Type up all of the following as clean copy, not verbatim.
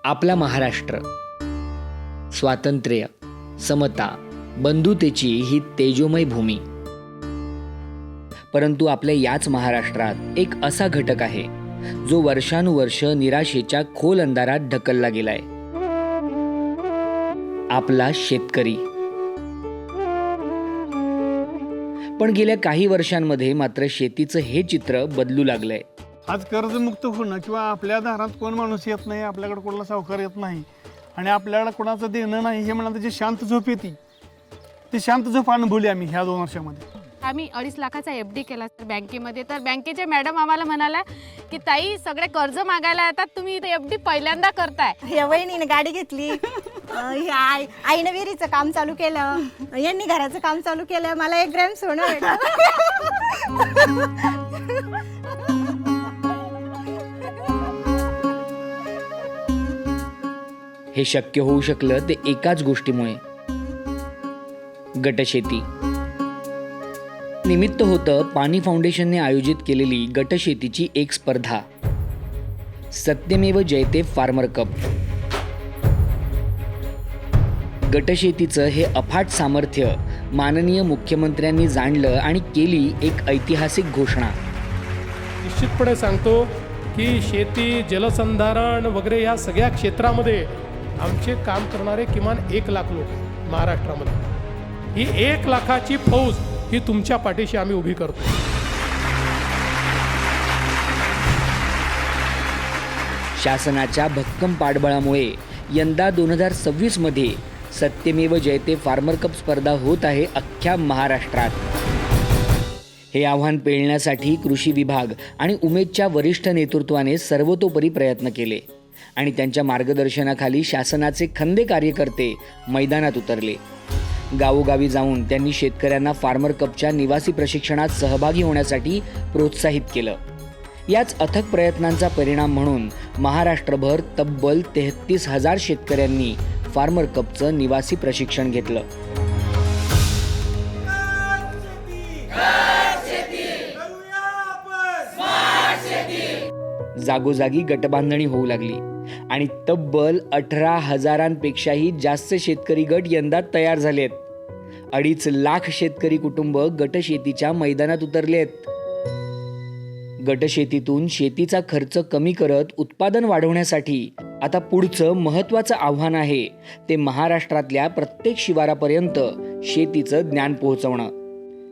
आपला महाराष्ट्र स्वातंत्र्य, समता, बंधुतेची ही तेजोमय भूमी. परंतु आपल्या याच महाराष्ट्रात एक असा घटक आहे जो वर्षानुवर्ष निराशेच्या खोल अंधारात ढकलला गेलाय. आपला शेतकरी. पण गेल्या काही वर्षांमध्ये मात्र शेतीचं हे चित्र बदलू लागलंय. आज कर्जमुक्त होणं किंवा आपल्या दारात कोण माणूस येत नाही, आपल्याकडे कोणाला सावकार येत नाही आणि आपल्याला कोणाचं देणं नाही, हे म्हणाल जी शांत झोप येते ती शांत झोप अनुभवली आम्ही ह्या 2 वर्षामध्ये. आम्ही 2.5 लाखाचा FD केला तर बँकेमध्ये. तर बँकेचे मॅडम आम्हाला म्हणाल्या की ताई सगळे कर्ज मागायला येतात, तुम्ही FD पहिल्यांदा करताय. या वहिनीने गाडी घेतली, आईनं विहिरीचं काम चालू केलं, यांनी घराचं काम चालू केलं, मला 1 ग्रॅम सोनं भेटलं. हे शक्य होऊ शकलं ते एकाच गोष्टीमुळे, गटशेती. निमित्त होतं पाणी फाउंडेशनने आयोजित केलेली गटशेतीची एक स्पर्धा, सत्यमेव जयते फार्मर कप. गटशेतीचं हे अफाट सामर्थ्य माननीय मुख्यमंत्र्यांनी जाणलं आणि केली एक ऐतिहासिक घोषणा. निश्चितपणे सांगतो की शेती, जलसंधारण वगैरे या सगळ्या क्षेत्रामध्ये आमचे काम करणारे किमान 1 लाख लोक महाराष्ट्रामध्ये. ही 1 लाखाची फौज ही तुमच्या पाठीशी आम्ही उभी करतो. शासनाच्या भक्कम पाठबळामुळे यंदा 2026 मध्ये सत्यमेव जयते फार्मर कप स्पर्धा होत आहे अख्ख्या महाराष्ट्रात. हे आव्हान पेलण्यासाठी कृषी विभाग आणि उमेदच्या वरिष्ठ नेतृत्वाने सर्वतोपरी प्रयत्न केले आणि त्यांच्या मार्गदर्शनाखाली शासनाचे खंदे कार्यकर्ते मैदानात उतरले. गावोगावी जाऊन त्यांनी शेतकऱ्यांना फार्मर कपच्या निवासी प्रशिक्षणात सहभागी होण्यासाठी प्रोत्साहित केलं. याच अथक प्रयत्नांचा परिणाम म्हणून महाराष्ट्रभर तब्बल 33,000 शेतकऱ्यांनी फार्मर कपचं निवासी प्रशिक्षण घेतलं. जागोजागी गटबांधणी होऊ लागली आणि तब्बल 18,000पेक्षाही जास्त शेतकरी गट यंदा तयार झालेत. 2.5 लाख शेतकरी कुटुंब गटशेतीच्या मैदानात उतरलेत. गटशेतीतून शेतीचा खर्च कमी करत उत्पादन वाढवण्यासाठी आता पुढचं महत्त्वाचं आव्हान आहे ते महाराष्ट्रातल्या प्रत्येक शिवारापर्यंत शेतीचं ज्ञान पोहोचवणं.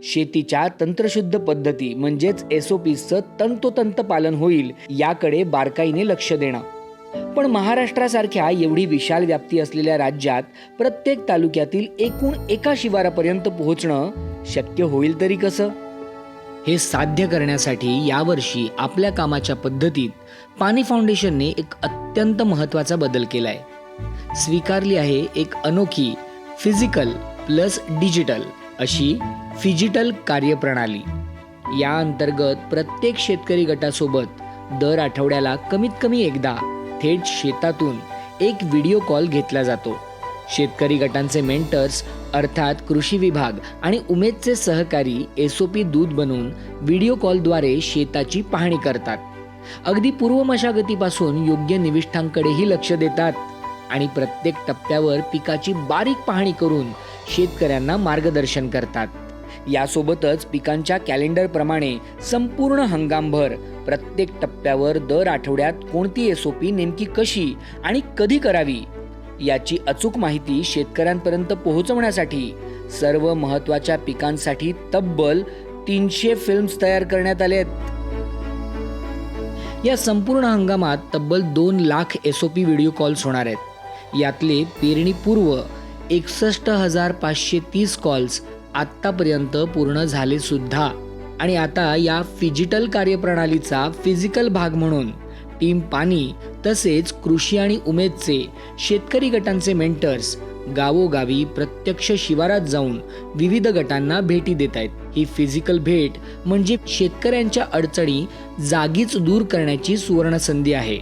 शेतीच्या तंत्रशुद्ध पद्धती म्हणजेच SOPचं तंतोतंत पालन होईल याकडे बारकाईने लक्ष देणं. पण महाराष्ट्रासारख्या एवढी विशाल व्याप्ती असलेल्या राज्यात प्रत्येक तालुक्यातील एकूण एका शिवारापर्यंत पोहोचणं शक्य होईल तरी कसं? हे साध्य करण्यासाठी यावर्षी आपल्या कामाच्या पद्धतीत पाणी फाउंडेशनने एक अत्यंत महत्त्वाचा बदल केलाय. स्वीकारली आहे एक अनोखी फिजिकल प्लस डिजिटल अशी फिजिटल कार्यप्रणाली. या अंतर्गत प्रत्येक शेतकरी गटासोबत दर आठवड्याला कमीत कमी एकदा थेट शेतातून एक व्हिडिओ कॉल घेतला जातो. शेतकरी गटांचे मेंटर्स अर्थात कृषी विभाग आणि उमेदचे सहकारी SOP दूत बनवून व्हिडिओ कॉलद्वारे शेताची पाहणी करतात. अगदी पूर्व मशागतीपासून योग्य निविष्ठांकडेही लक्ष देतात आणि प्रत्येक टप्प्यावर पिकाची बारीक पाहणी करून शेतकऱ्यांना मार्गदर्शन करतात. यासोबतच पिकांच्या कॅलेंडरप्रमाणे संपूर्ण हंगामभर प्रत्येक टप्प्यावर दर आठवड्यात कोणती SOP नेमकी कशी आणि कधी करावी याची अचूक माहिती शेतकऱ्यांपर्यंत पोहोचवण्यासाठी सर्व महत्त्वाच्या पिकांसाठी तब्बल 300 फिल्म्स तयार करण्यात आलेत. या संपूर्ण हंगामात तब्बल 2 लाख SOP व्हिडिओ कॉल्स होणार आहेत. यातले पेरणीपूर्व 61,530 कॉल्स आत्तापर्यंत पूर्ण झाले सुद्धा. आणि आता या फिजिटल कार्यप्रणालीचा फिजिकल भाग म्हणून टीम पाणी तसेच कृषी आणि उमेदचे शेतकरी गटांचे मेंटर्स गावोगावी प्रत्यक्ष शिवारात जाऊन विविध गटांना भेटी देत आहेत. ही फिजिकल भेट म्हणजे शेतकऱ्यांच्या अडचणी जागीच दूर करण्याची सुवर्णसंधी आहे.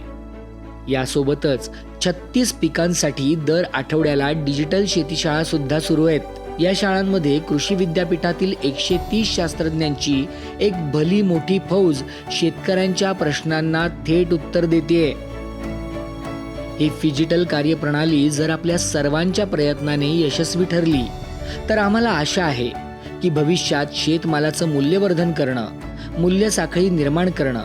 यासोबतच 36 पिकांसाठी दर आठवड्याला डिजिटल शेतीशाळा सुद्धा सुरू आहेत. या शाळांमध्ये कृषी विद्यापीठातील 130 शास्त्रज्ञांची एक भली मोठी फौज शेतकऱ्यांच्या प्रश्नांना थेट उत्तर देते. ही डिजिटल कार्यप्रणाली जर आपल्या सर्वांच्या प्रयत्नाने यशस्वी ठरली तर आम्हाला आशा आहे की भविष्यात शेतमालाचं मूल्यवर्धन करणं, मूल्य साखळी निर्माण करणं,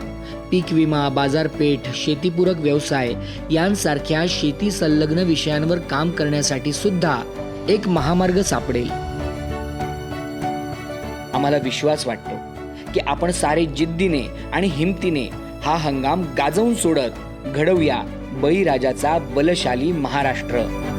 पीक विमा, बाजारपेठ, शेतीपूरक व्यवसाय यांसारख्या शेती संलग्न विषयांवर काम करण्यासाठी सुद्धा एक महामार्ग सापडेल. आम्हाला विश्वास वाटतो की आपण सारे जिद्दीने आणि हिमतीने हा हंगाम गाजवून सोडत घडवूया बळीराजाचा बलशाली महाराष्ट्र.